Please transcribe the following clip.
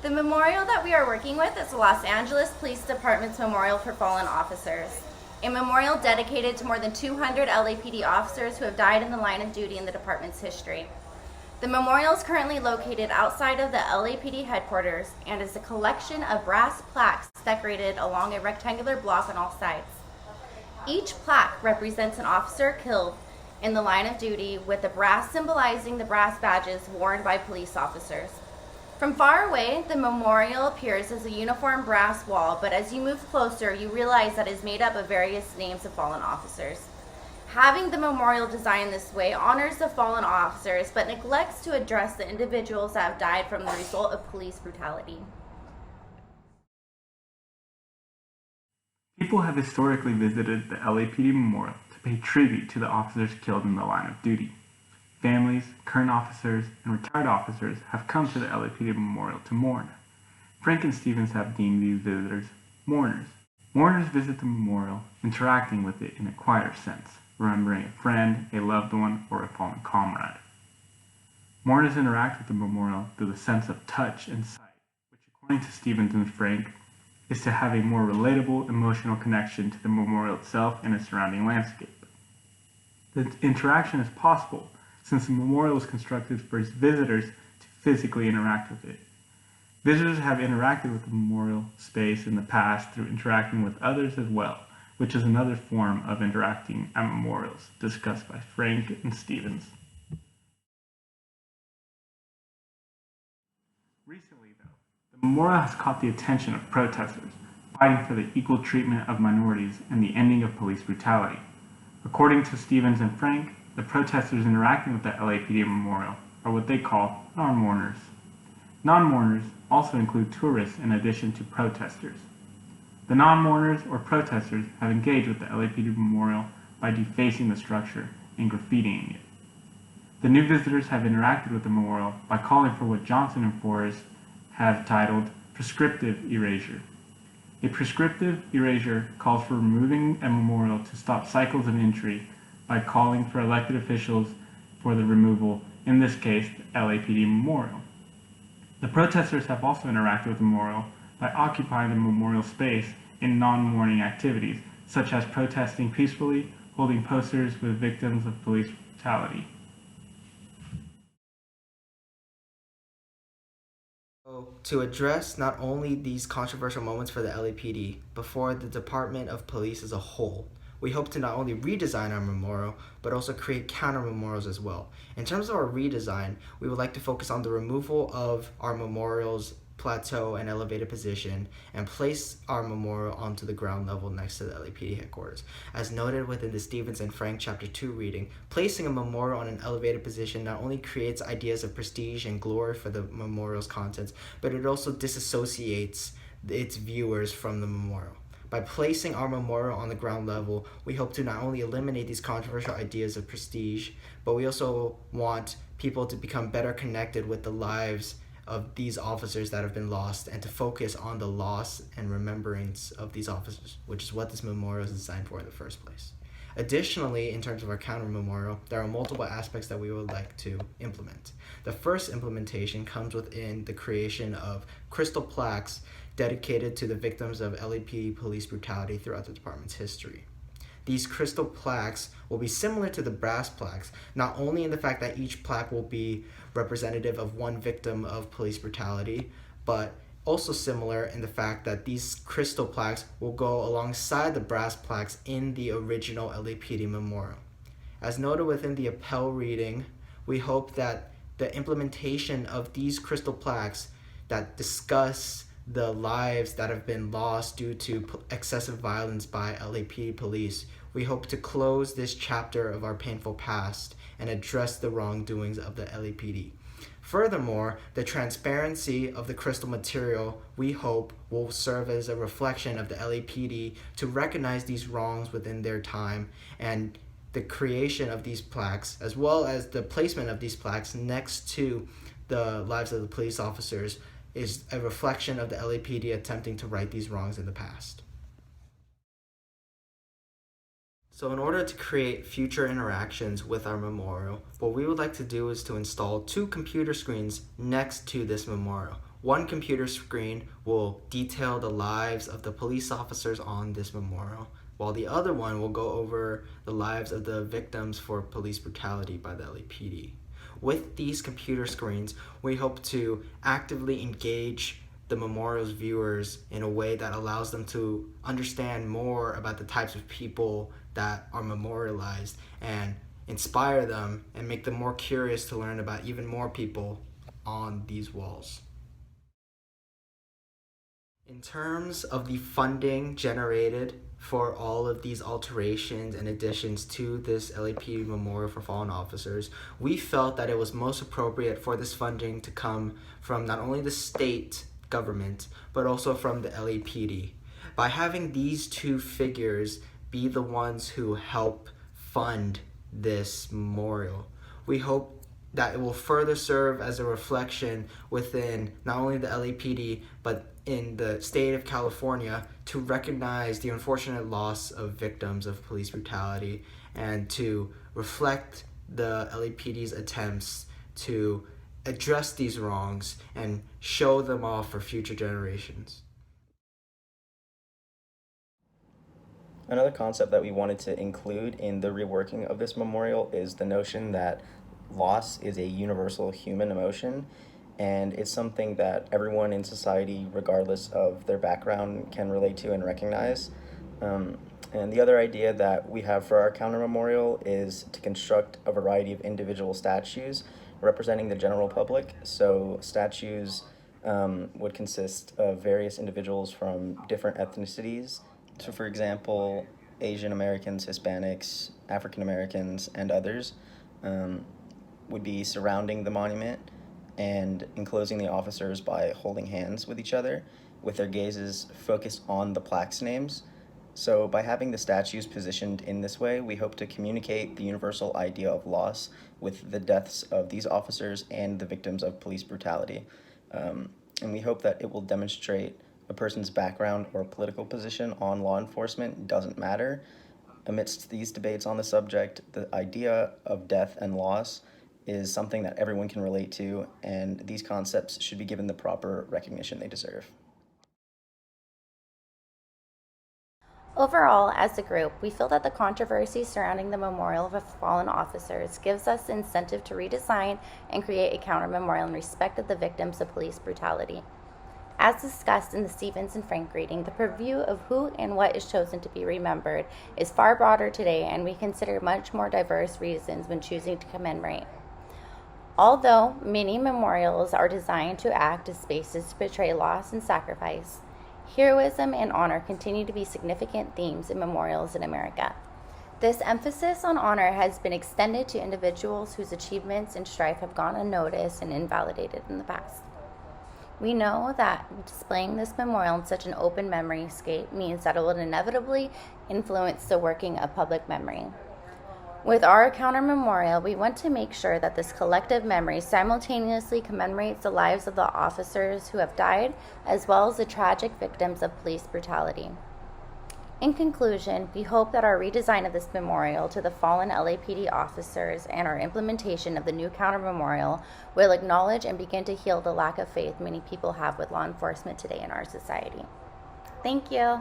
The memorial that we are working with is the Los Angeles Police Department's Memorial for Fallen Officers, a memorial dedicated to more than 200 LAPD officers who have died in the line of duty in the department's history. The memorial is currently located outside of the LAPD headquarters and is a collection of brass plaques decorated along a rectangular block on all sides. Each plaque represents an officer killed in the line of duty, with the brass symbolizing the brass badges worn by police officers. From far away, the memorial appears as a uniform brass wall, but as you move closer, you realize that it is made up of various names of fallen officers. Having the memorial designed this way honors the fallen officers, but neglects to address the individuals that have died from the result of police brutality. People have historically visited the LAPD Memorial to pay tribute to the officers killed in the line of duty. Families, current officers, and retired officers have come to the LAPD Memorial to mourn. Frank and Stevens have deemed these visitors mourners. Mourners visit the memorial, interacting with it in a quieter sense, remembering a friend, a loved one, or a fallen comrade. Mourners interact with the memorial through the sense of touch and sight, which, according to Stevens and Frank, is to have a more relatable emotional connection to the memorial itself and its surrounding landscape. The interaction is possible since the memorial is constructed for its visitors to physically interact with it. Visitors have interacted with the memorial space in the past through interacting with others as well, which is another form of interacting at memorials discussed by Frank and Stevens. Recently, though, the memorial has caught the attention of protesters fighting for the equal treatment of minorities and the ending of police brutality. According to Stevens and Frank, the protesters interacting with the LAPD memorial are what they call non-mourners. Non-mourners also include tourists in addition to protesters. The non-mourners or protesters have engaged with the LAPD memorial by defacing the structure and graffitiing it. The new visitors have interacted with the memorial by calling for what Johnson and Forrest have titled prescriptive erasure. A prescriptive erasure calls for removing a memorial to stop cycles of injury by calling for elected officials for the removal, in this case, the LAPD memorial. The protesters have also interacted with the memorial by occupying the memorial space in non-mourning activities, such as protesting peacefully, holding posters with victims of police brutality. To address not only these controversial moments for the LAPD, but for the Department of Police as a whole, we hope to not only redesign our memorial, but also create counter memorials as well. In terms of our redesign, we would like to focus on the removal of our memorial's plateau and elevated position and place our memorial onto the ground level next to the LAPD headquarters. As noted within the Stevens and Frank Chapter 2 reading, placing a memorial on an elevated position not only creates ideas of prestige and glory for the memorial's contents, but it also disassociates its viewers from the memorial. By placing our memorial on the ground level, we hope to not only eliminate these controversial ideas of prestige, but we also want people to become better connected with the lives of these officers that have been lost and to focus on the loss and remembrance of these officers, which is what this memorial is designed for in the first place. Additionally, in terms of our counter memorial, there are multiple aspects that we would like to implement. The first implementation comes within the creation of crystal plaques dedicated to the victims of LAPD police brutality throughout the department's history. These crystal plaques will be similar to the brass plaques, not only in the fact that each plaque will be representative of one victim of police brutality, but also similar in the fact that these crystal plaques will go alongside the brass plaques in the original LAPD memorial. As noted within the appel reading, we hope that the implementation of these crystal plaques that discuss the lives that have been lost due to excessive violence by LAPD police, we hope to close this chapter of our painful past and address the wrongdoings of the LAPD. Furthermore, the transparency of the crystal material, we hope, will serve as a reflection of the LAPD to recognize these wrongs within their time, and the creation of these plaques, as well as the placement of these plaques next to the lives of the police officers, is a reflection of the LAPD attempting to right these wrongs in the past. So in order to create future interactions with our memorial, what we would like to do is to install 2 computer screens next to this memorial. One computer screen will detail the lives of the police officers on this memorial, while the other one will go over the lives of the victims for police brutality by the LAPD. With these computer screens, we hope to actively engage the memorial's viewers in a way that allows them to understand more about the types of people that are memorialized and inspire them and make them more curious to learn about even more people on these walls. In terms of the funding generated for all of these alterations and additions to this LAPD Memorial for Fallen Officers, we felt that it was most appropriate for this funding to come from not only the state government, but also from the LAPD. By having these two figures be the ones who help fund this memorial, we hope that it will further serve as a reflection within not only the LAPD, but in the state of California to recognize the unfortunate loss of victims of police brutality and to reflect the LAPD's attempts to address these wrongs and show them off for future generations. Another concept that we wanted to include in the reworking of this memorial is the notion that loss is a universal human emotion, and it's something that everyone in society, regardless of their background, can relate to and recognize. And the other idea that we have for our counter memorial is to construct a variety of individual statues representing the general public. So statues would consist of various individuals from different ethnicities. So for example, Asian Americans, Hispanics, African Americans, and others would be surrounding the monument and enclosing the officers by holding hands with each other, with their gazes focused on the plaques' names. So by having the statues positioned in this way, we hope to communicate the universal idea of loss with the deaths of these officers and the victims of police brutality. And we hope that it will demonstrate a person's background or political position on law enforcement doesn't matter. Amidst these debates on the subject, the idea of death and loss is something that everyone can relate to, and these concepts should be given the proper recognition they deserve. Overall, as a group, we feel that the controversy surrounding the memorial of fallen officers gives us the incentive to redesign and create a counter memorial in respect of the victims of police brutality. As discussed in the Stevens and Frank reading, the purview of who and what is chosen to be remembered is far broader today, and we consider much more diverse reasons when choosing to commemorate. Although many memorials are designed to act as spaces to portray loss and sacrifice, heroism and honor continue to be significant themes in memorials in America. This emphasis on honor has been extended to individuals whose achievements and strife have gone unnoticed and invalidated in the past. We know that displaying this memorial in such an open memory scape means that it will inevitably influence the working of public memory. With our counter memorial, we want to make sure that this collective memory simultaneously commemorates the lives of the officers who have died, as well as the tragic victims of police brutality. In conclusion, we hope that our redesign of this memorial to the fallen LAPD officers and our implementation of the new counter memorial will acknowledge and begin to heal the lack of faith many people have with law enforcement today in our society. Thank you.